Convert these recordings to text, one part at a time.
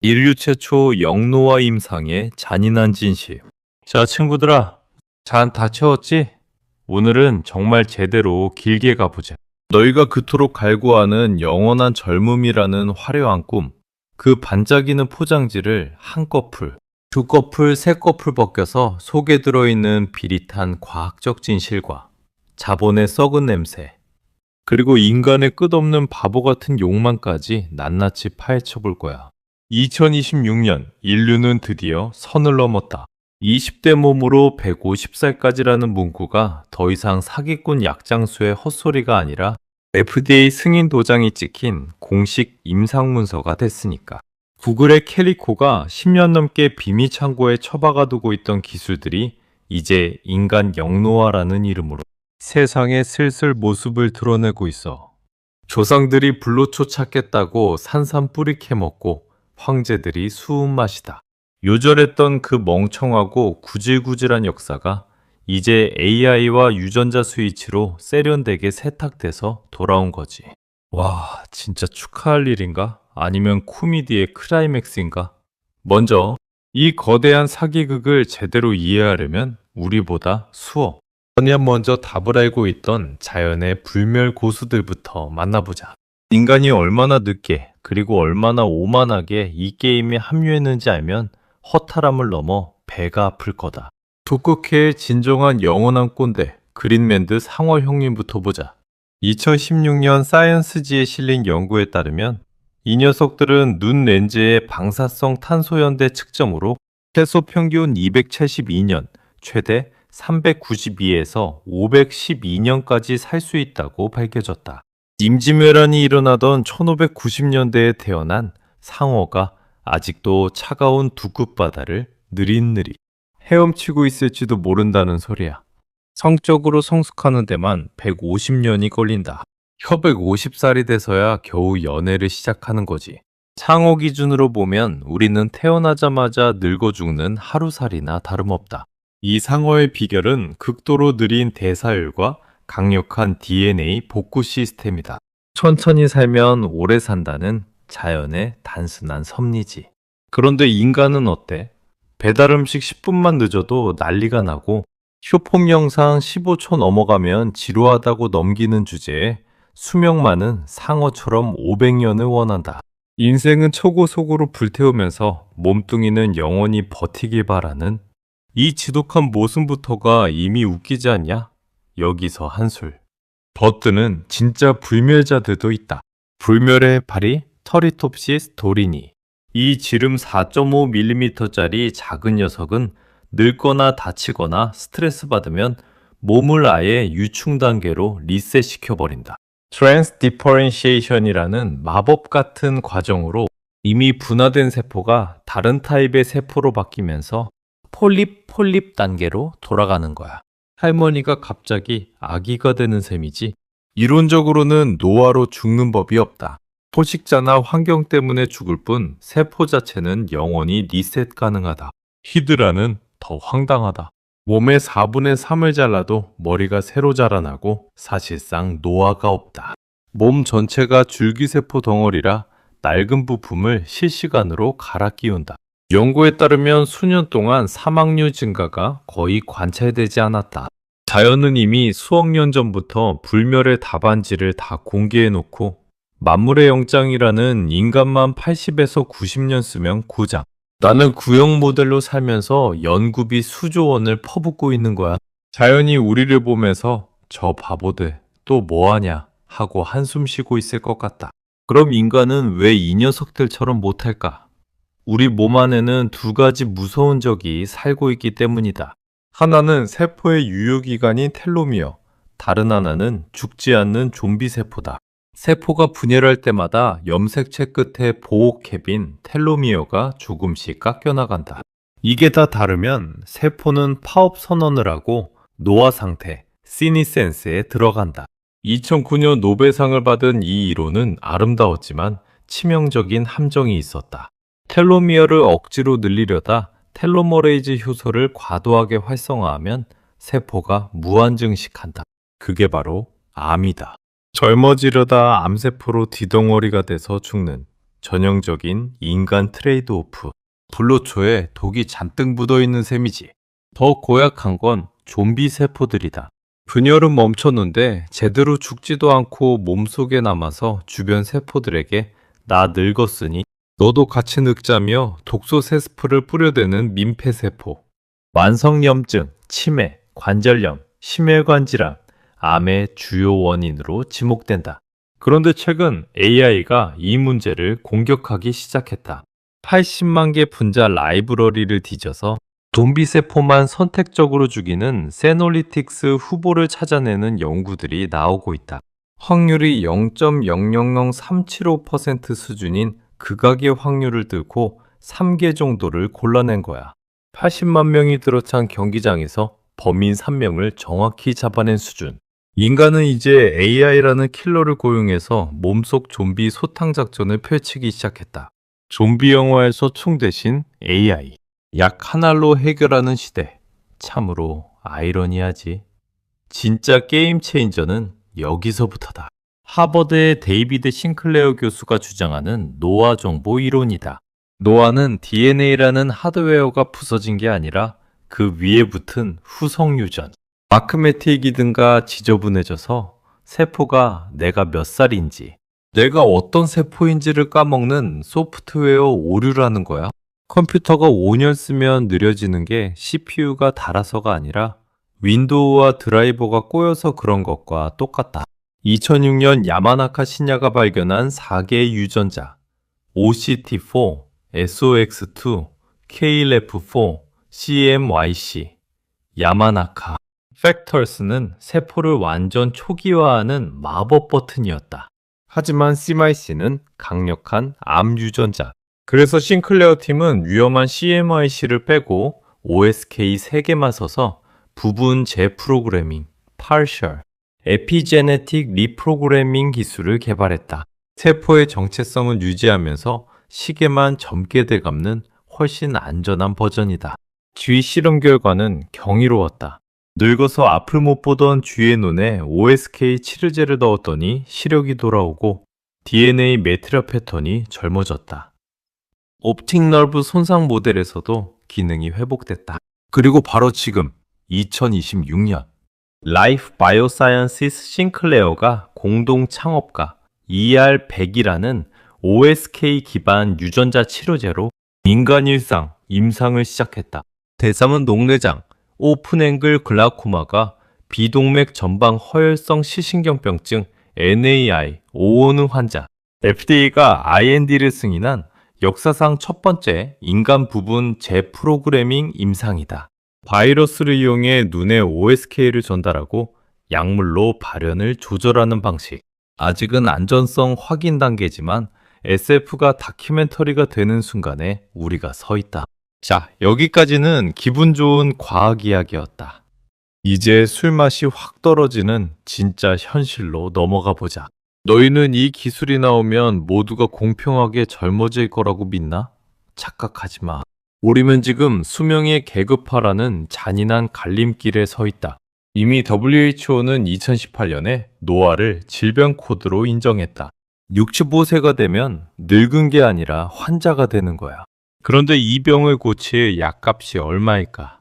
인류 최초 영노화 임상의 잔인한 진실. 자, 친구들아, 잔 다 채웠지? 오늘은 정말 제대로 길게 가보자. 너희가 그토록 갈구하는 영원한 젊음이라는 화려한 꿈, 그 반짝이는 포장지를 한 꺼풀, 두 꺼풀, 세 꺼풀 벗겨서 속에 들어있는 비릿한 과학적 진실과 자본의 썩은 냄새, 그리고 인간의 끝없는 바보 같은 욕망까지 낱낱이 파헤쳐 볼 거야. 2026년 인류는 드디어 선을 넘었다. 20대 몸으로 150살까지라는 문구가 더 이상 사기꾼 약장수의 헛소리가 아니라 FDA 승인 도장이 찍힌 공식 임상 문서가 됐으니까. 구글의 캐리코가 10년 넘게 비밀 창고에 처박아 두고 있던 기술들이 이제 인간 영노화라는 이름으로 세상에 슬슬 모습을 드러내고 있어. 조상들이 불로초 찾겠다고 산산 뿌리 캐먹고 황제들이 수은 맛이다. 요절했던 그 멍청하고 구질구질한 역사가 이제 AI와 유전자 스위치로 세련되게 세탁돼서 돌아온 거지. 와, 진짜 축하할 일인가? 아니면 코미디의 클라이맥스인가? 먼저 이 거대한 사기극을 제대로 이해하려면 우리보다 수억, 천년 먼저 답을 알고 있던 자연의 불멸 고수들부터 만나보자. 인간이 얼마나 늦게 그리고 얼마나 오만하게 이 게임에 합류했는지 알면 허탈함을 넘어 배가 아플 거다. 독극회의 진정한 영원한 꼰대 그린맨드 상월 형님부터 보자. 2016년 사이언스지에 실린 연구에 따르면 이 녀석들은 눈 렌즈의 방사성 탄소연대 측정으로 최소 평균 272년, 최대 392에서 512년까지 살 수 있다고 밝혀졌다. 임진왜란이 일어나던 1590년대에 태어난 상어가 아직도 차가운 두끝바다를 느릿느릿 헤엄치고 있을지도 모른다는 소리야. 성적으로 성숙하는 데만 150년이 걸린다. 혈백 50살이 돼서야 겨우 연애를 시작하는 거지. 상어 기준으로 보면 우리는 태어나자마자 늙어 죽는 하루살이나 다름없다. 이 상어의 비결은 극도로 느린 대사율과 강력한 DNA 복구 시스템이다. 천천히 살면 오래 산다는 자연의 단순한 섭리지. 그런데 인간은 어때? 배달 음식 10분만 늦어도 난리가 나고 쇼폼 영상 15초 넘어가면 지루하다고 넘기는 주제에 수명 많은 상어처럼 500년을 원한다. 인생은 초고속으로 불태우면서 몸뚱이는 영원히 버티길 바라는 이 지독한 모순부터가 이미 웃기지 않냐? 여기서 한술. 버트는 진짜 불멸자들도 있다. 불멸의 파리 터리톱시스 도리니. 이 지름 4.5mm짜리 작은 녀석은 늙거나 다치거나 스트레스 받으면 몸을 아예 유충 단계로 리셋시켜버린다. 트랜스 디퍼런시에이션이라는 마법 같은 과정으로 이미 분화된 세포가 다른 타입의 세포로 바뀌면서 폴립 단계로 돌아가는 거야. 할머니가 갑자기 아기가 되는 셈이지. 이론적으로는 노화로 죽는 법이 없다. 포식자나 환경 때문에 죽을 뿐 세포 자체는 영원히 리셋 가능하다. 히드라는 더 황당하다. 몸의 4분의 3을 잘라도 머리가 새로 자라나고 사실상 노화가 없다. 몸 전체가 줄기세포 덩어리라 낡은 부품을 실시간으로 갈아 끼운다. 연구에 따르면 수년 동안 사망률 증가가 거의 관찰되지 않았다. 자연은 이미 수억 년 전부터 불멸의 답안지를 다 공개해놓고 만물의 영장이라는 인간만 80에서 90년 쓰면 구장. 나는 구형 모델로 살면서 연구비 수조 원을 퍼붓고 있는 거야. 자연이 우리를 보면서 저 바보들 또 뭐하냐 하고 한숨 쉬고 있을 것 같다. 그럼 인간은 왜 이 녀석들처럼 못할까? 우리 몸 안에는 두 가지 무서운 적이 살고 있기 때문이다. 하나는 세포의 유효기간인 텔로미어, 다른 하나는 죽지 않는 좀비 세포다. 세포가 분열할 때마다 염색체 끝에 보호캡인 텔로미어가 조금씩 깎여나간다. 이게 다 다르면 세포는 파업 선언을 하고 노화 상태, 시니센스에 들어간다. 2009년 노벨상을 받은 이 이론은 아름다웠지만 치명적인 함정이 있었다. 텔로미어를 억지로 늘리려다 텔로머레이즈 효소를 과도하게 활성화하면 세포가 무한증식한다. 그게 바로 암이다. 젊어지려다 암세포로 뒤덩어리가 돼서 죽는 전형적인 인간 트레이드 오프. 불로초에 독이 잔뜩 묻어있는 셈이지. 더 고약한 건 좀비 세포들이다. 분열은 멈췄는데 제대로 죽지도 않고 몸속에 남아서 주변 세포들에게 나 늙었으니 너도 같이 늙자며 독소 세스프를 뿌려대는 민폐세포. 만성염증, 치매, 관절염, 심혈관 질환, 암의 주요 원인으로 지목된다. 그런데 최근 AI가 이 문제를 공격하기 시작했다. 80만 개 분자 라이브러리를 뒤져서 좀비 세포만 선택적으로 죽이는 세놀리틱스 후보를 찾아내는 연구들이 나오고 있다. 확률이 0.000375% 수준인 극악의 확률을 뚫고 3개 정도를 골라낸 거야. 80만 명이 들어찬 경기장에서 범인 3명을 정확히 잡아낸 수준. 인간은 이제 AI라는 킬러를 고용해서 몸속 좀비 소탕 작전을 펼치기 시작했다. 좀비 영화에서 총 대신 AI. 약 한 알로 해결하는 시대. 참으로 아이러니하지. 진짜 게임 체인저는 여기서부터다. 하버드의 데이비드 싱클레어 교수가 주장하는 노화 정보 이론이다. 노화는 DNA라는 하드웨어가 부서진 게 아니라 그 위에 붙은 후속 유전. 마크메틱이든가 지저분해져서 세포가 내가 몇 살인지, 내가 어떤 세포인지를 까먹는 소프트웨어 오류라는 거야. 컴퓨터가 5년 쓰면 느려지는 게 CPU가 닳아서가 아니라 윈도우와 드라이버가 꼬여서 그런 것과 똑같다. 2006년 야마나카 신야가 발견한 4개의 유전자 OCT4, SOX2, KLF4, CMYC, 야마나카. 팩터스는 세포를 완전 초기화하는 마법 버튼이었다. 하지만 CMYC는 강력한 암 유전자. 그래서 싱클레어 팀은 위험한 CMYC를 빼고 OSK 3개만 써서 부분 재프로그래밍, partial, 에피제네틱 리프로그래밍 기술을 개발했다. 세포의 정체성을 유지하면서 시계만 젊게 되감는 훨씬 안전한 버전이다. 쥐 실험 결과는 경이로웠다. 늙어서 앞을 못 보던 쥐의 눈에 OSK 치료제를 넣었더니 시력이 돌아오고 DNA 메트라 패턴이 젊어졌다. 옵틱 너브 손상 모델에서도 기능이 회복됐다. 그리고 바로 지금 2026년 라이프 바이오사이언시스 싱클레어가 공동 창업가 ER100이라는 OSK 기반 유전자 치료제로 인간 일상, 임상을 시작했다. 대삼은 녹내장, 오픈앵글 글라코마가 비동맥 전방 허혈성 시신경병증 NAI, 오오는 환자, FDA가 IND를 승인한 역사상 첫 번째 인간 부분 재프로그래밍 임상이다. 바이러스를 이용해 눈에 OSK를 전달하고 약물로 발현을 조절하는 방식. 아직은 안전성 확인 단계지만 SF가 다큐멘터리가 되는 순간에 우리가 서 있다. 자, 여기까지는 기분 좋은 과학 이야기였다. 이제 술맛이 확 떨어지는 진짜 현실로 넘어가 보자. 너희는 이 기술이 나오면 모두가 공평하게 젊어질 거라고 믿나? 착각하지 마. 우리는 지금 수명의 계급화라는 잔인한 갈림길에 서 있다. 이미 WHO는 2018년에 노화를 질병 코드로 인정했다. 65세가 되면 늙은 게 아니라 환자가 되는 거야. 그런데 이 병을 고칠 약값이 얼마일까?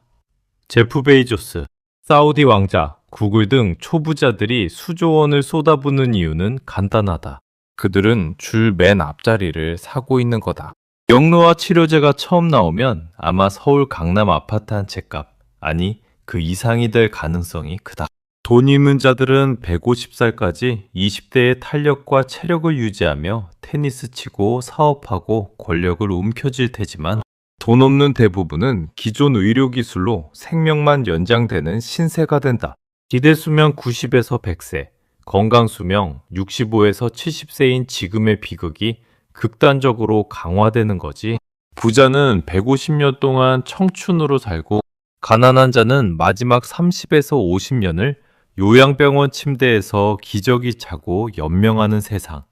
제프 베이조스, 사우디 왕자, 구글 등 초부자들이 수조 원을 쏟아붓는 이유는 간단하다. 그들은 줄 맨 앞자리를 사고 있는 거다. 영노화 치료제가 처음 나오면 아마 서울 강남 아파트 한 채 값, 아니 그 이상이 될 가능성이 크다. 돈 있는 자들은 150살까지 20대의 탄력과 체력을 유지하며 테니스 치고 사업하고 권력을 움켜쥘 테지만 돈 없는 대부분은 기존 의료기술로 생명만 연장되는 신세가 된다. 기대수명 90에서 100세, 건강수명 65에서 70세인 지금의 비극이 극단적으로 강화되는 거지. 부자는 150년 동안 청춘으로 살고 가난한 자는 마지막 30에서 50년을 요양병원 침대에서 기저귀 차고 연명하는 세상.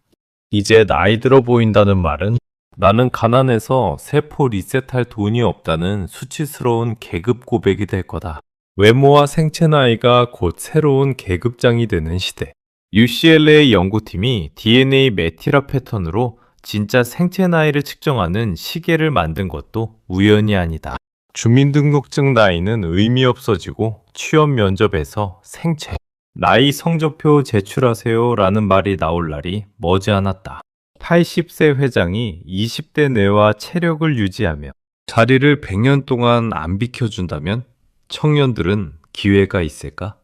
이제 나이 들어 보인다는 말은 나는 가난해서 세포 리셋할 돈이 없다는 수치스러운 계급 고백이 될 거다. 외모와 생체 나이가 곧 새로운 계급장이 되는 시대. UCLA 연구팀이 DNA 메티라 패턴으로 진짜 생체 나이를 측정하는 시계를 만든 것도 우연이 아니다. 주민등록증 나이는 의미 없어지고 취업 면접에서 생체, 나이 성적표 제출하세요 라는 말이 나올 날이 머지않았다. 80세 회장이 20대 내와 체력을 유지하며 자리를 100년 동안 안 비켜준다면 청년들은 기회가 있을까?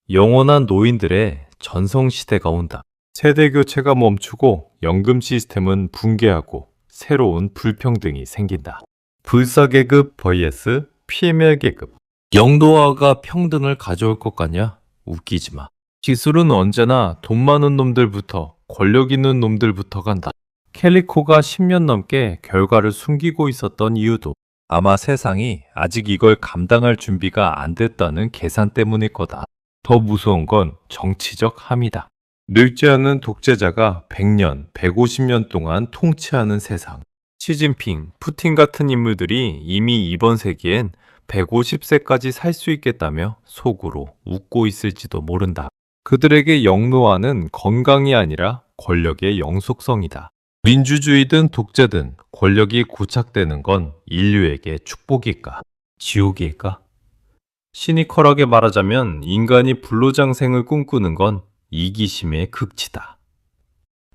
영원한 노인들의 전성시대가 온다. 세대 교체가 멈추고 연금 시스템은 붕괴하고 새로운 불평등이 생긴다. 불사계급 vs 피해멸계급. 영도화가 평등을 가져올 것 같냐? 웃기지 마. 기술은 언제나 돈 많은 놈들부터 권력 있는 놈들부터 간다. 캘리코가 10년 넘게 결과를 숨기고 있었던 이유도 아마 세상이 아직 이걸 감당할 준비가 안 됐다는 계산 때문일 거다. 더 무서운 건 정치적 함이다. 늙지 않은 독재자가 100년, 150년 동안 통치하는 세상. 시진핑, 푸틴 같은 인물들이 이미 이번 세기엔 150세까지 살 수 있겠다며 속으로 웃고 있을지도 모른다. 그들에게 영노화는 건강이 아니라 권력의 영속성이다. 민주주의든 독재든 권력이 고착되는 건 인류에게 축복일까? 지옥일까? 시니컬하게 말하자면 인간이 불로장생을 꿈꾸는 건 이기심의 극치다.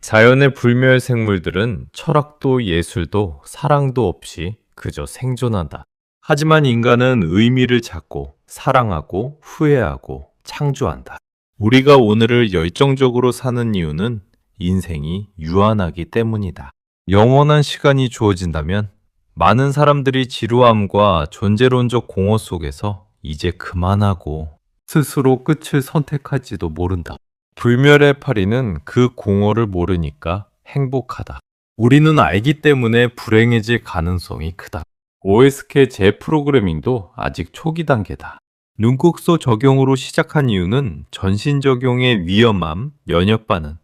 자연의 불멸 생물들은 철학도 예술도 사랑도 없이 그저 생존한다. 하지만 인간은 의미를 찾고 사랑하고 후회하고 창조한다. 우리가 오늘을 열정적으로 사는 이유는 인생이 유한하기 때문이다. 영원한 시간이 주어진다면 많은 사람들이 지루함과 존재론적 공허 속에서 이제 그만하고 스스로 끝을 선택할지도 모른다. 불멸의 파리는 그 공허를 모르니까 행복하다. 우리는 알기 때문에 불행해질 가능성이 크다. OSK 재프로그래밍도 아직 초기 단계다. 눈국소 적용으로 시작한 이유는 전신 적용의 위험함, 면역 반응,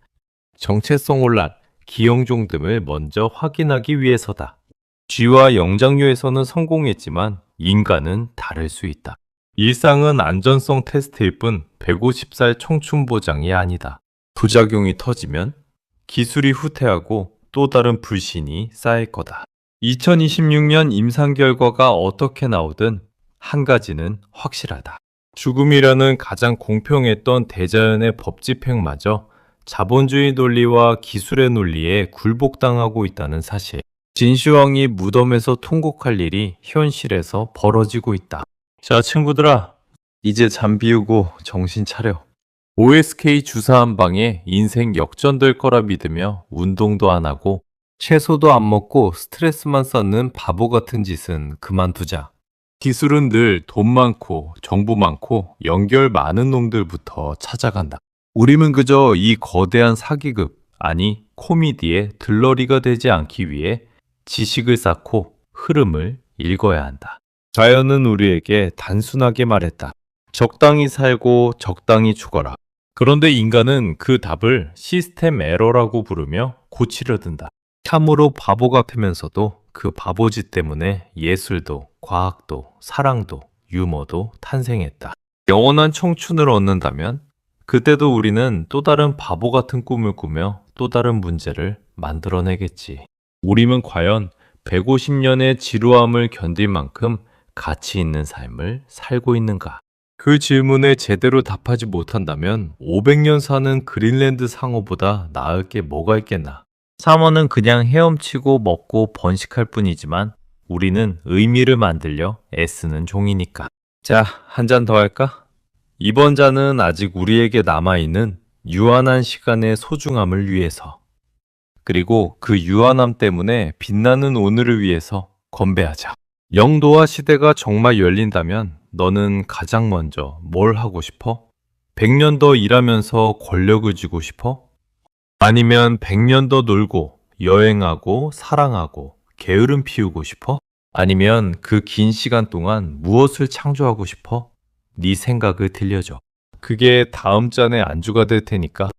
정체성 혼란, 기형종 등을 먼저 확인하기 위해서다. 쥐와 영장류에서는 성공했지만 인간은 다를 수 있다. 일상은 안전성 테스트일 뿐 150살 청춘 보장이 아니다. 부작용이 터지면 기술이 후퇴하고 또 다른 불신이 쌓일 거다. 2026년 임상 결과가 어떻게 나오든 한 가지는 확실하다. 죽음이라는 가장 공평했던 대자연의 법 집행마저 자본주의 논리와 기술의 논리에 굴복당하고 있다는 사실. 진시황이 무덤에서 통곡할 일이 현실에서 벌어지고 있다. 자, 친구들아, 이제 잠 비우고 정신 차려. OSK 주사 한 방에 인생 역전될 거라 믿으며 운동도 안 하고 채소도 안 먹고 스트레스만 쌓는 바보 같은 짓은 그만두자. 기술은 늘 돈 많고 정보 많고 연결 많은 놈들부터 찾아간다. 우리는 그저 이 거대한 사기급, 아니 코미디의 들러리가 되지 않기 위해 지식을 쌓고 흐름을 읽어야 한다. 자연은 우리에게 단순하게 말했다. 적당히 살고 적당히 죽어라. 그런데 인간은 그 답을 시스템 에러라고 부르며 고치려 든다. 참으로 바보 같으면서도 그 바보짓 때문에 예술도, 과학도, 사랑도, 유머도 탄생했다. 영원한 청춘을 얻는다면 그때도 우리는 또 다른 바보 같은 꿈을 꾸며 또 다른 문제를 만들어내겠지. 우리는 과연 150년의 지루함을 견딜 만큼 가치 있는 삶을 살고 있는가? 그 질문에 제대로 답하지 못한다면 500년 사는 그린랜드 상어보다 나을 게 뭐가 있겠나? 상어는 그냥 헤엄치고 먹고 번식할 뿐이지만 우리는 의미를 만들려 애쓰는 종이니까. 자, 한 잔 더 할까? 이번 잔은 아직 우리에게 남아있는 유한한 시간의 소중함을 위해서, 그리고 그 유한함 때문에 빛나는 오늘을 위해서 건배하자. 영도화 시대가 정말 열린다면 너는 가장 먼저 뭘 하고 싶어? 100년 더 일하면서 권력을 쥐고 싶어? 아니면 100년 더 놀고 여행하고 사랑하고 게으름 피우고 싶어? 아니면 그 긴 시간 동안 무엇을 창조하고 싶어? 네 생각을 들려줘. 그게 다음 잔의 안주가 될 테니까